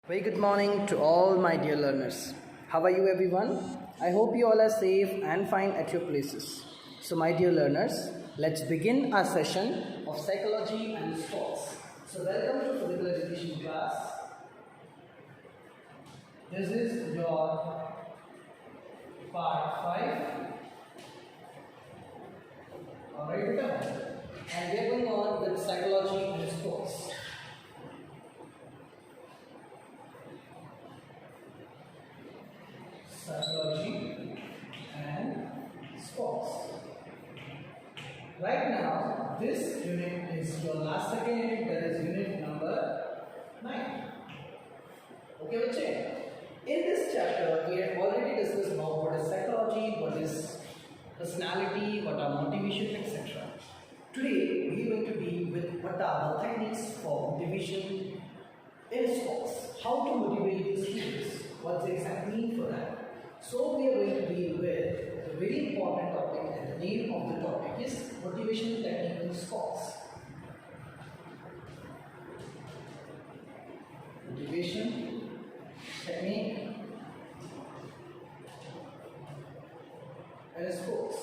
Very good morning to all my dear learners. How are you everyone? I hope you all are safe and fine at your places. So my dear learners, let's begin our session of psychology and sports. So welcome to physical education class. This is your part 5. Alright, and we are going on with psychology and sports. Psychology and sports. Right now, this unit is your last second unit, that is unit number 9. Okay, Vache? In this chapter, we have already discussed about what is psychology, what is personality, what are motivation, etc. Today, we are going to deal with what are the techniques for motivation in sports. How to motivate the students. What's the exact meaning for that? So we are going to deal with a very important topic, and the name of the topic is motivation technique in sports. Motivation technique in sports.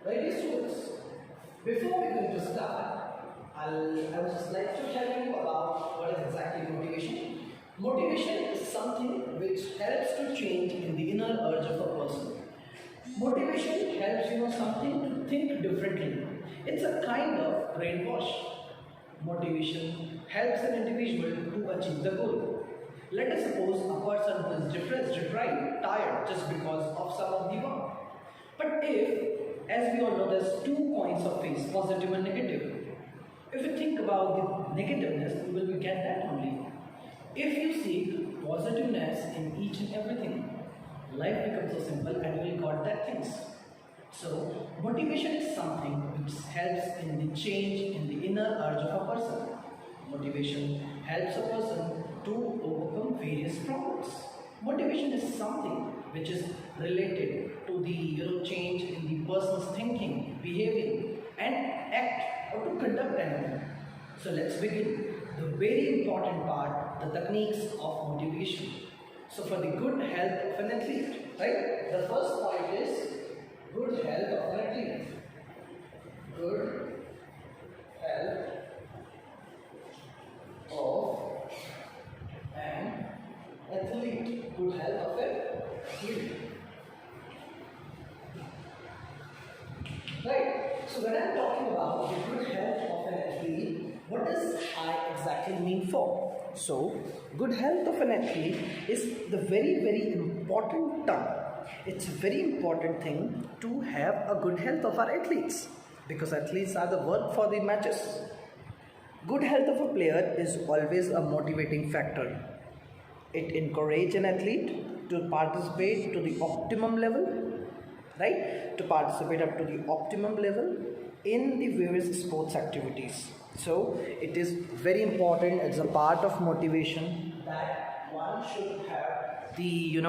Right, dear students, before we're going to start, I would just like to tell you about what is exactly motivation. Motivation is something which helps to change in the inner urge of a person. Motivation helps something to think differently. It's a kind of brainwash. Motivation helps an individual to achieve the goal. Let us suppose a person who is depressed, deprived, tired just because of some of the work. But if, as we all know, there's two points of face, positive and negative. If you think about the negativeness, you will get that only. If you seek positiveness in each and everything, life becomes so simple and you will got that things. So, motivation is something which helps in the change in the inner urge of a person. Motivation helps a person to overcome various problems. Motivation is something which is related to the change in the person's thinking, behaving, and act or to conduct anything. So let's begin. The very important part, the techniques of motivation. So for the good health of an athlete, right? The first point is good health of an athlete. Good health of an athlete. Good health of an athlete. Right. So when I'm talking about the good health of an athlete, what does I exactly mean for? So, good health of an athlete is the very important term. It's a very important thing to have a good health of our athletes, because athletes are the work for the matches. Good health of a player is always a motivating factor. It encourages an athlete to participate to the optimum level, right? To participate up to the optimum level in the various sports activities. So it is very important, it's a part of motivation that one should have the,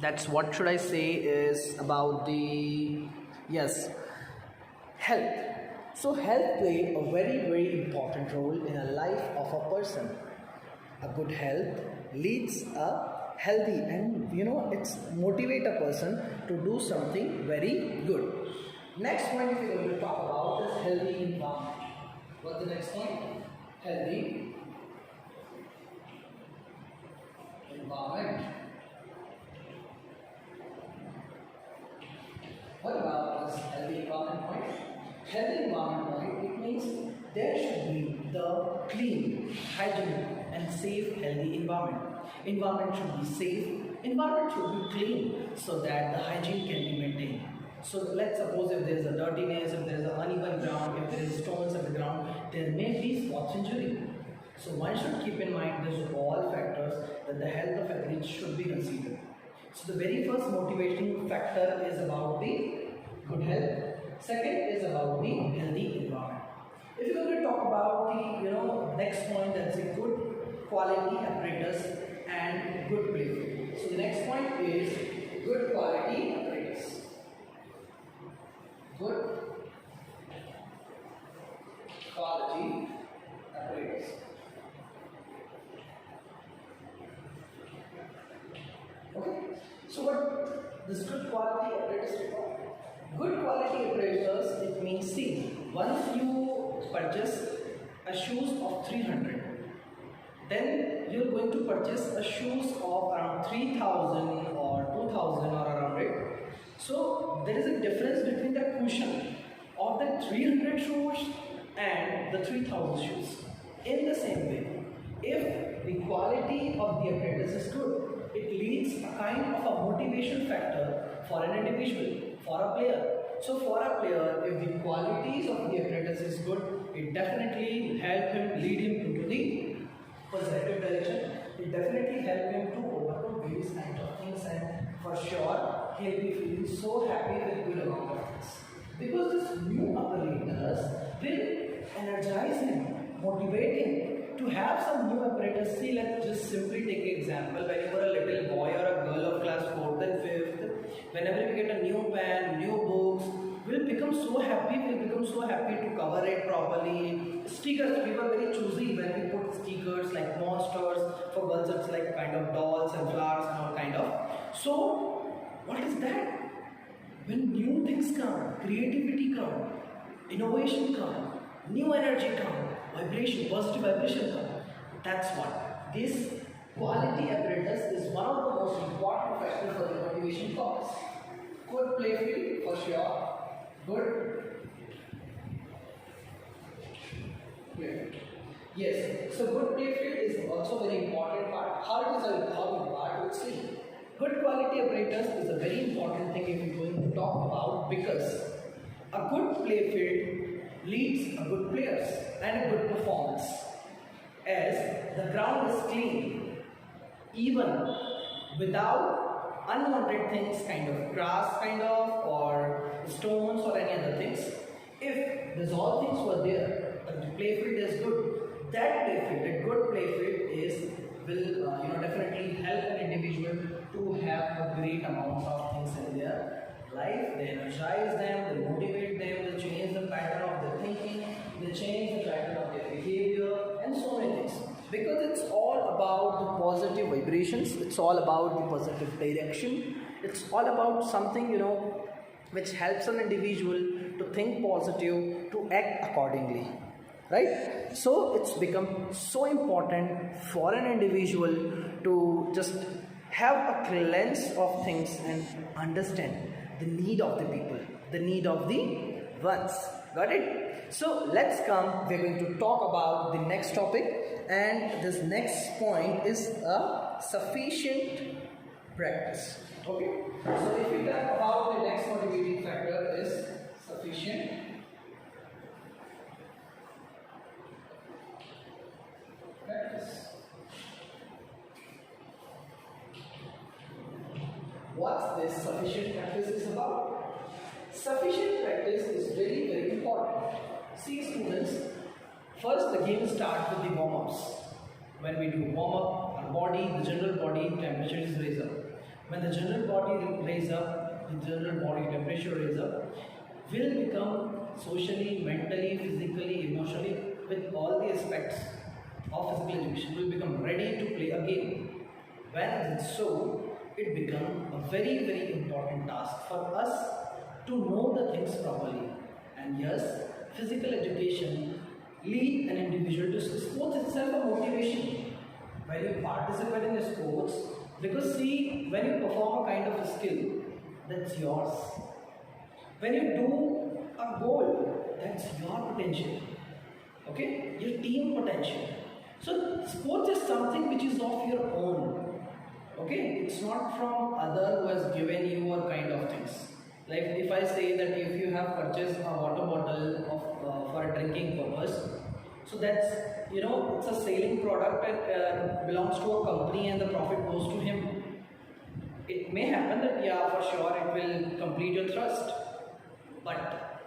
that's what should I say is about the, yes, health. So health play a very important role in a life of a person. A good health leads a healthy and it's motivate a person to do something very good. Next point we're going to talk about is healthy environment. What's the next point? Healthy environment. What about this healthy environment point? Healthy environment point, it means there should be the clean, hygienic and safe healthy environment. Environment should be safe, environment should be clean so that the hygiene can be maintained. So let's suppose if there is a dirtiness, if there is an uneven ground, if there is stones at the ground, there may be sports injury. So one should keep in mind these all factors that the health of athletes should be considered. So the very first motivating factor is about the good health. Second is about the healthy environment. If you're going to talk about the next point, that's a good quality apparatus and good play. So the next point is good quality apparatus. Good quality this good quality apparatus required? Good quality apparatus, it means, see, once you purchase a shoes of 300, then you're going to purchase a shoes of around 3000 or 2000 or around it. So there is a difference between the cushion of the 300 shoes and the 3000 shoes. In the same way, if the quality of the apparatus is good, it leads a kind of a motivation factor for an individual, for a player. So for a player, if the qualities of the apparatus is good, it definitely help him, lead him into the positive direction. It definitely help him to overcome various kinds of things, and for sure he'll be feeling so happy with good amount of things. Because this new apparatus will energize him, motivate him to have some new apparatus. See, let's just simply take an example. When you were a little boy or a girl of class 4th and 5th, whenever we get a new pen, new books, we'll become so happy to cover it properly. Stickers, we were very choosy when we put stickers like monsters. For girls it's like kind of dolls and flowers and all kind of. So what is that? When new things come, creativity come, innovation come, new energy come, vibration, positive vibration come. That's what. This quality apparatus is one of the most important factors for the motivation cause. Good play field for sure. Good. Yes. So good play field is also very important part. How it is a important part, we'll see. Good quality apparatus is a very important thing if we're going to talk about, because a good play field leads a good players and a good performance. As the ground is clean, even without unwanted things, kind of grass kind of, or stones or any other things. If these all things were there, but the play field is good, that play field, a good play field will definitely help an individual to have a great amount of things in their life. They energize them, they motivate them, they change the pattern of their thinking, they change the pattern of their behavior, and so many things. Because it's all about the positive vibrations, it's all about the positive direction, it's all about something which helps an individual to think positive, to act accordingly. Right? So it's become so important for an individual to just have a cleanse of things and understand the need of the people, the need of the ones. Got it? So let's come, we're going to talk about the next topic, and this next point is a sufficient practice. Okay? So if we talk about the next motivating factor is sufficient practice. What this sufficient practice is about? Sufficient practice is very, very important. See students, first the game starts with the warm-ups. When we do warm-up, our body, the general body temperature is raised up. When the general body raise up, the general body temperature raise up, will become socially, mentally, physically, emotionally, with all the aspects of physical education, will become ready to play a game. When it's so, it becomes a very, very important task for us to know the things properly. And yes, physical education lead an individual to sports itself a motivation. When you participate in the sports, because see, when you perform a kind of a skill, that's yours. When you do a goal, that's your potential. Okay, your team potential. So sports is something which is of your own. Okay, it's not from other who has given you or kind of things. Like if I say that if you have purchased a water bottle of for a drinking purpose, so that's it's a selling product and belongs to a company and the profit goes to him. It may happen that for sure it will complete your thrust, but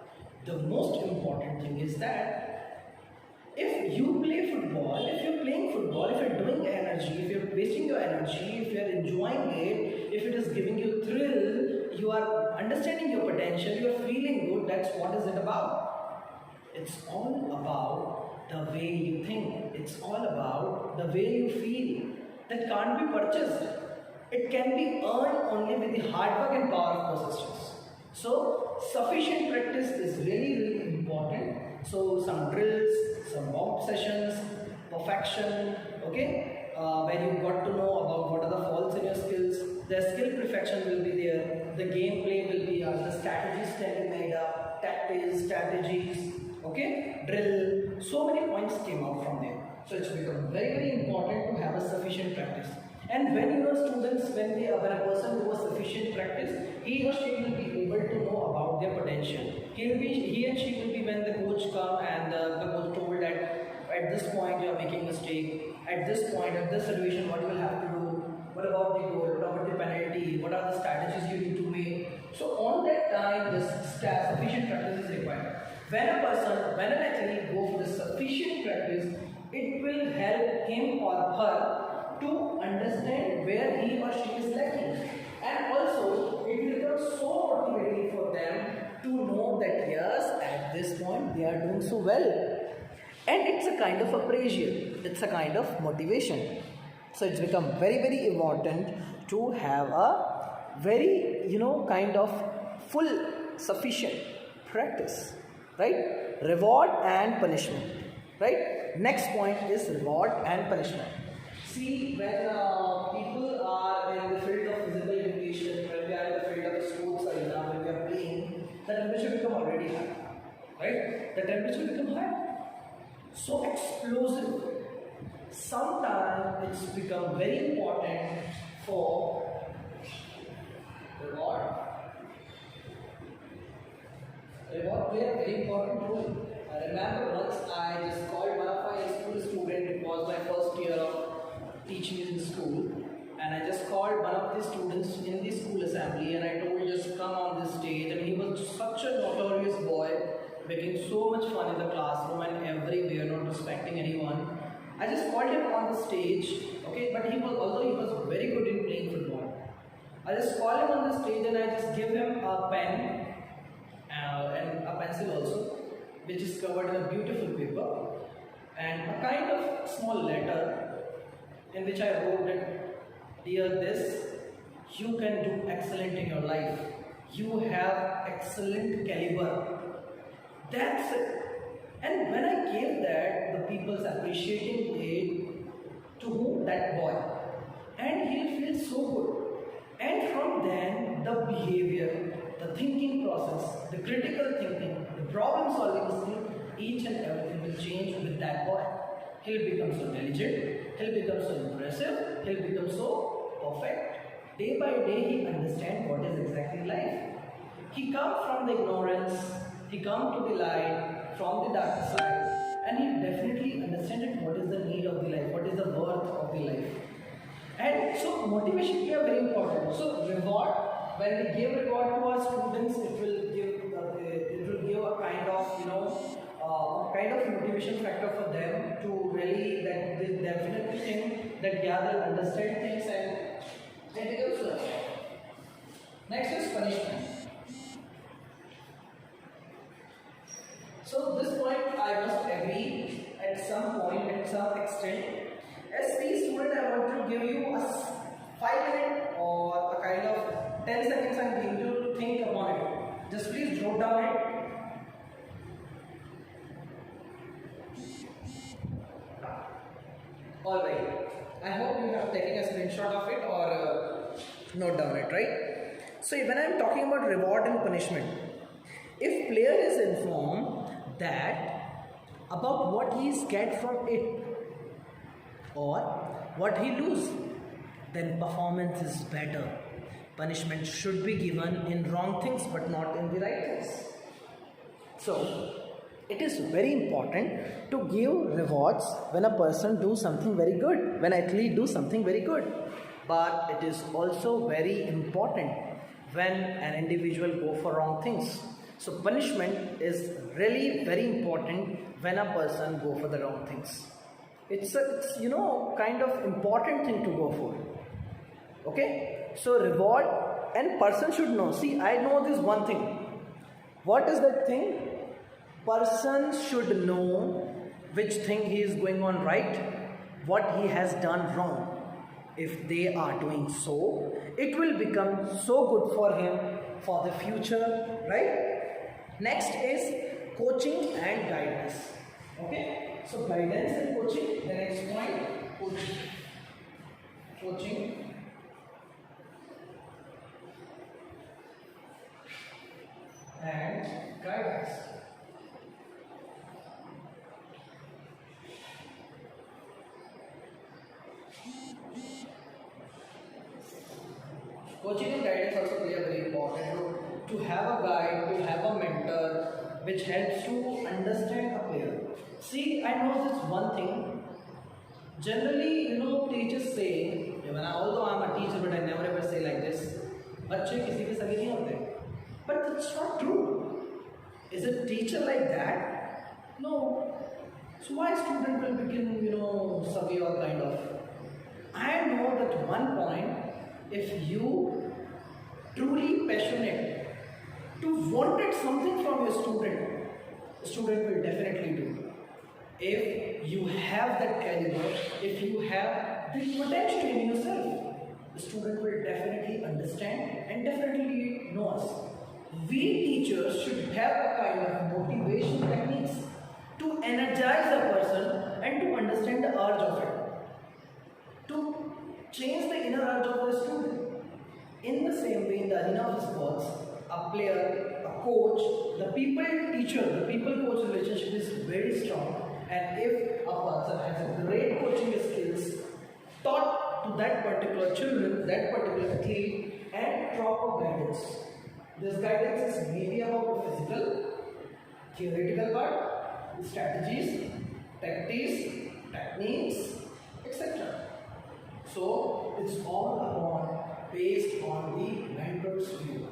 the most important thing is that if you play football, if you're playing football, if you're doing energy, if you're wasting your energy, if you're enjoying it, if it is giving you thrill, you are understanding your potential, you're feeling good, that's what is it about. It's all about the way you think. It's all about the way you feel. That can't be purchased. It can be earned only with the hard work and power of persistence. So sufficient practice is really important. So some drills, some mock sessions, perfection, okay, where you got to know about what are the faults in your skills. The skill perfection will be there. The gameplay will be the strategies can be made up, tactics, strategies, okay, drill. So many points came out from there. So it's become very important to have a sufficient practice. And when you know students, when a person who has sufficient practice, he or she will be able to know about their potential. He and she will be when the coach come and the coach told that at this point you are making mistake. At this point, at this situation, what you will have to do? What about the goal? What about the penalty? What are the strategies you need to make? So on that time, this sufficient practice is required. When an athlete goes for the sufficient practice, it will help him or her to understand where he or she is lacking, and also it will become so motivating for them to know that yes, at this point they are doing so well, and it's a kind of appraisal, it's a kind of motivation. So it's become very important to have a very kind of full sufficient practice, right? Reward and punishment, right? Next point is reward and punishment. See, when people are in the field of physical education, when we are in the field of sports arena, when we are playing, the temperature become already high, right? The temperature become high, so explosive. Sometimes it's become very important for reward. Reward play a very important role. I remember once I just called one of my school students. It was my first year of teaching in school, and I just called one of the students in the school assembly and I told just come on this stage, and he was such a notorious boy, making so much fun in the classroom and everywhere, not respecting anyone. I just called him on the stage, okay, but although he was very good in playing football, I just called him on the stage and I just give him a pen and a pencil also, which is covered in a beautiful paper, and a kind of small letter in which I wrote that, dear this, you can do excellent in your life. You have excellent caliber. That's it. And when I gave that, the people's appreciating it to whom? That boy. And he'll feel so good. And from then, the behavior, the thinking process, the critical thinking, the problem solving skill, each and everything will change with that boy. He'll become so intelligent, he'll become so impressive, he'll become so perfect. Day by day, he understands what is exactly life. He comes from the ignorance, he comes to the light, from the dark side, and he definitely understands what is the need of the life, what is the worth of the life. And so motivation is very important. So reward, when we give reward to our students, it will give a kind of kind of motivation factor for them to really that they definitely think that yeah, they'll understand things and it becomes so. Next is punishment. So this point I must agree at some point, at some extent. As a student, I want to give you a 5-minute or a kind of 10 seconds I'm giving you to think upon it. Just please jot down it. Alright. I hope you have taken a screenshot of it or note down it, right? So when I am talking about reward and punishment, if player is informed that about what he is get from it or what he lose, then performance is better. Punishment should be given in wrong things but not in the right things. So it is very important to give rewards when a person do something very good, when athlete do something very good. But it is also very important when an individual go for wrong things. So punishment is really very important when a person go for the wrong things. It's kind of important thing to go for. Okay, so reward and person should know. See, I know this one thing. What is that thing? Person should know which thing he is going on right, what he has done wrong. if they are doing so, it will become so good for him for the future, right? Next is coaching and guidance. Okay, so guidance and coaching. The next point, coaching and guidance. Coaching and guidance also play a very important role. To have a guide, to have a mentor, which helps to understand a player. See, I know this one thing. Generally, teachers say, although I'm a teacher, but I never ever say like this. बच्चे किसी के सगे नहीं होते. But that's not true. Is a teacher like that? No. So why student will begin, survey or kind of? I know that one point, if you truly passionate to wanted something from your student, the student will definitely do. If you have that caliber, if you have the potential in yourself, the student will definitely understand and definitely know us. We teachers should have a kind of motivation techniques to energize a person and to understand the urge of it, to change the inner urge of the student. In the same way, in the arena of sports, a player, a coach, the people-teacher, the people-coach relationship is very strong. And if a person has a great coaching skills taught to that particular children, that particular athlete, and proper guidance. This guidance is maybe about the physical, theoretical part, strategies, tactics, techniques, etc. So it's all upon based on the mentor's view,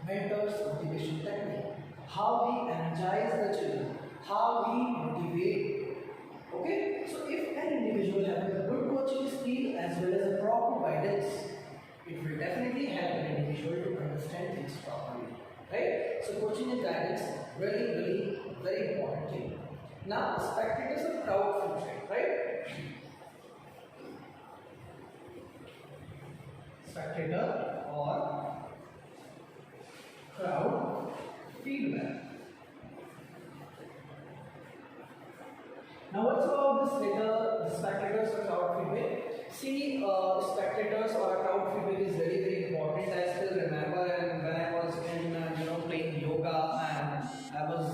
mentor's motivation technique, how we energize the children, how we motivate. Okay, so if an individual having a good coaching skill as well as a proper guidance, it will definitely help an individual to understand things properly, right? So coaching and guidance, really very important thing. Now, spectators are crowd feedback, right? Spectator or crowd feedback. Now, what's about this later, the spectators or crowd feedback? See, spectators or crowd feedback is very important. I still remember, and when I was in playing yoga, and I was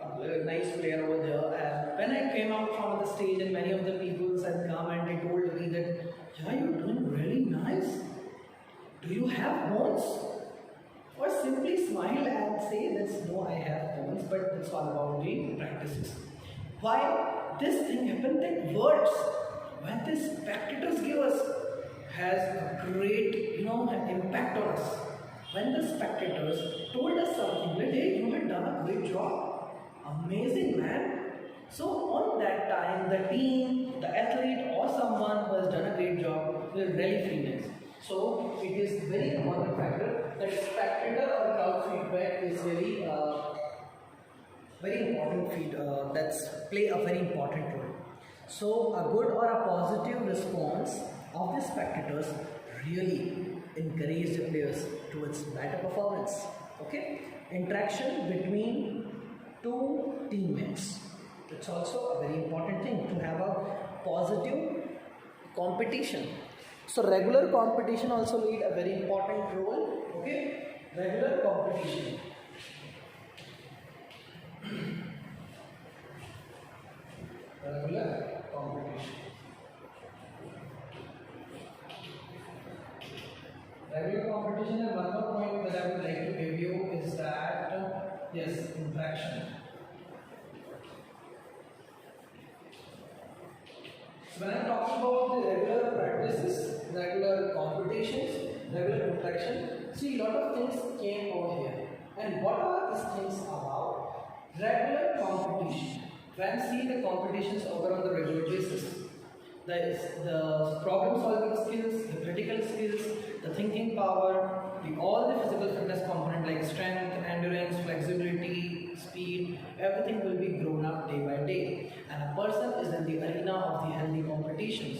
a nice player over there. And when I came out from the stage, and many of the people had come and they told me that, yeah, you're doing really nice. Do you have bones? Or simply smile and say that no, I have bones, but it's all about the practices. Why? This thing happened that words, when the spectators give us, has a great impact on us. When the spectators told us something that, hey, you had done a great job, amazing man. So on that time, the team, the athlete or someone who has done a great job will really feel nice. So it is very important factor that spectator or crowd feedback is really very important that's play a very important role. So a good or a positive response of the spectators really encourage the players towards better performance. Okay, interaction between two teammates. It's also a very important thing to have a positive competition. So regular competition also played a very important role. Okay, regular competition. Regular competition. Regular competition, and one more point that I would like to give you is that yes, interaction. So when I'm talking about the regular practices, regular competitions, regular interaction, see a lot of things came over here. And what are these things about? Regular competition. When see the competitions over on the regular basis, the problem solving skills, the critical skills, the thinking power, all the physical fitness component like strength, endurance, flexibility, speed, everything will be grown up day by day. And a person is in the arena of the healthy competitions.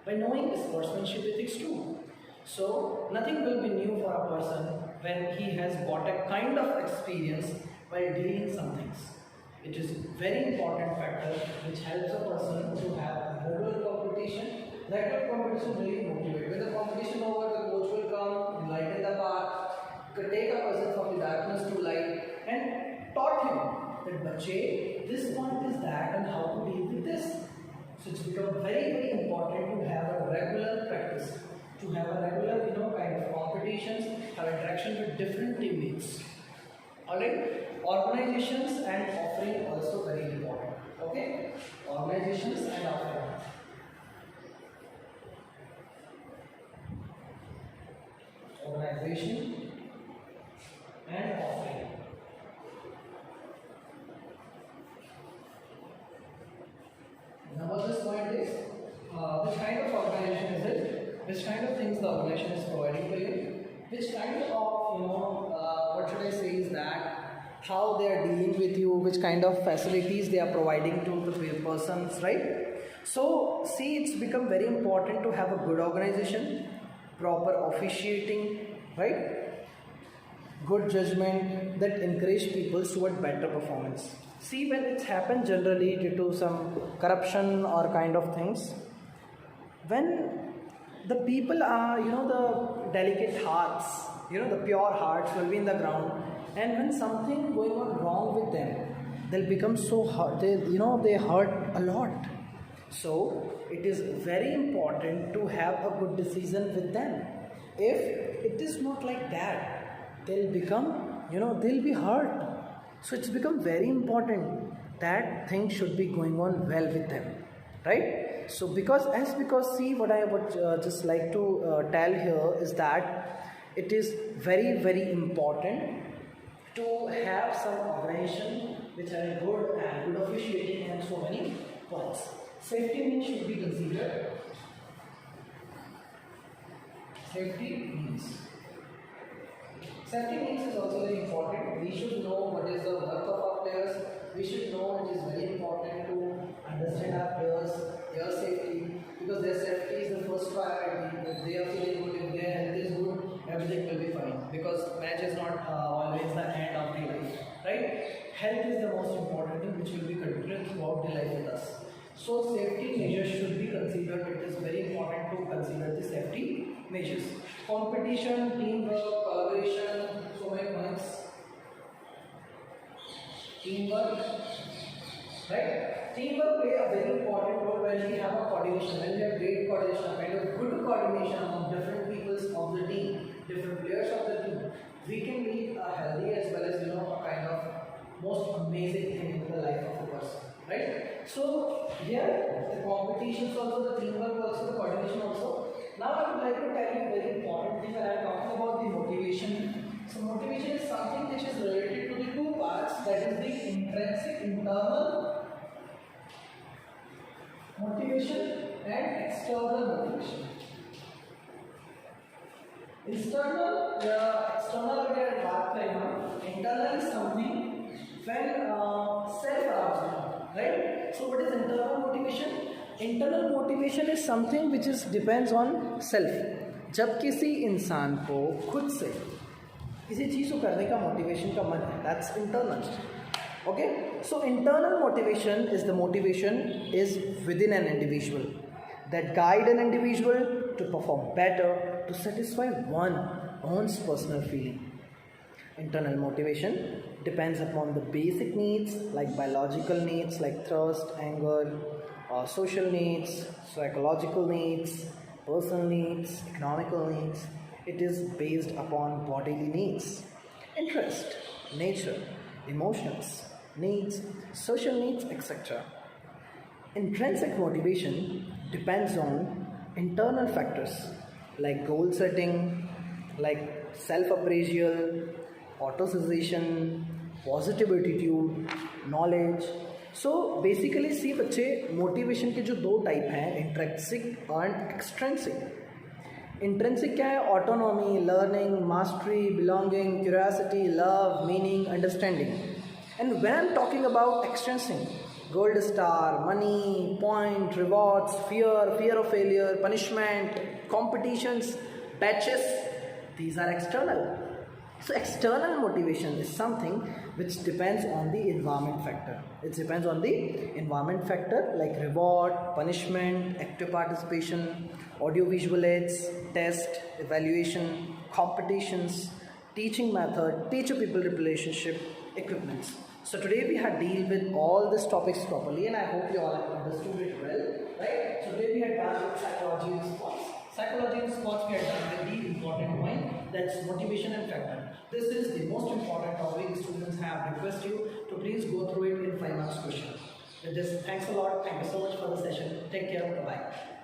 by knowing sportsmanship ethics too. So nothing will be new for a person when he has got a kind of experience while dealing some things. It is very important factor which helps a person to have regular competition. Regular competition really motivate. When the competition over, the coach will come, enlighten the path, take a person from the darkness to light, and taught him that bache, this point is that and how to deal with this. So it's become very, very important to have a regular practice, to have a regular, kind of competitions, have interaction with different teammates. Alright, organizations and offering also very important. Okay, organizations and offering. Organization and offering. Now, what this point is, which kind of organization is it? Which kind of things the organization is providing for you? Which kind of, what should I say is that how they are dealing with you, which kind of facilities they are providing to the persons, right? So, see, it's become very important to have a good organization, proper officiating, right? Good judgment that encourage people toward better performance. See, when it's happened generally due to some corruption or kind of things, when the people are, the delicate hearts, the pure hearts will be in the ground, and when something going on wrong with them, they'll become so hurt. They hurt a lot. So it is very important to have a good decision with them. If it is not like that, they'll become, they'll be hurt. So it's become very important that things should be going on well with them, right? So because see, what I would just like to tell here is that it is very, very important to have some organization which are good and good officiating and so many points. Safety means should be considered. Safety means. Safety means is also very important. We should know what is the work of our players. We should know it is very important to understand our players, their safety, because their safety is the first priority. If they are feeling good, if their health is good, everything will be fine. Because match is not always the end of the life, right? Health is the most important thing which will be continued throughout the life with us. So safety measures should be considered. It is very important to consider the safety measures. Competition, teamwork, collaboration, so many points. Teamwork, right? Teamwork play a very important role when we have a coordination, when we have great coordination, a kind of good coordination among different peoples of the team, different players of the team. We can lead a healthy as well as a kind of most amazing thing in the life of a person. Right? So here the competitions also, the teamwork also, the coordination also. Now I would like to tell you a very important thing when I am talking about the motivation. So motivation is something which is related to the two parts, that is the intrinsic internal motivation and external motivation. External अगर बात करें हम, internal is something when self-arousal, right? So what is internal motivation? Internal motivation is something which depends on self. जब किसी इंसान को खुद से किसी चीज़ को करने का मोटिवेशन का मन है, that's internal. Okay, so internal motivation is the motivation is within an individual that guide an individual to perform better, to satisfy one's own personal feeling. Internal motivation depends upon the basic needs like biological needs like thirst, anger, social needs, psychological needs, personal needs, economical needs. It is based upon bodily needs, interest, nature, emotions, needs, social needs, etc. Intrinsic motivation depends on internal factors like goal setting, like self-appraisal, auto-suggestion, positive attitude, knowledge. So basically see बच्चे motivation के जो दो type हैं, intrinsic and extrinsic. Intrinsic क्या है? Autonomy, learning, mastery, belonging, curiosity, love, meaning, understanding. And when I am talking about extrinsic, gold star, money, point, rewards, fear of failure, punishment, competitions, batches. These are external. So external motivation is something which depends on the environment factor. It depends on the environment factor like reward, punishment, active participation, audiovisual aids, test, evaluation, competitions, teaching method, teacher-pupil relationship, equipments. So today we had deal with all these topics properly, and I hope you all have understood it well, right? So today we had done with psychology and sports. Psychology and sports we had done with the important point, that's motivation and factor. This is the most important topic. Students have request you to please go through it in 5 marks question. With this, thanks a lot. Thank you so much for the session. Take care. Bye bye.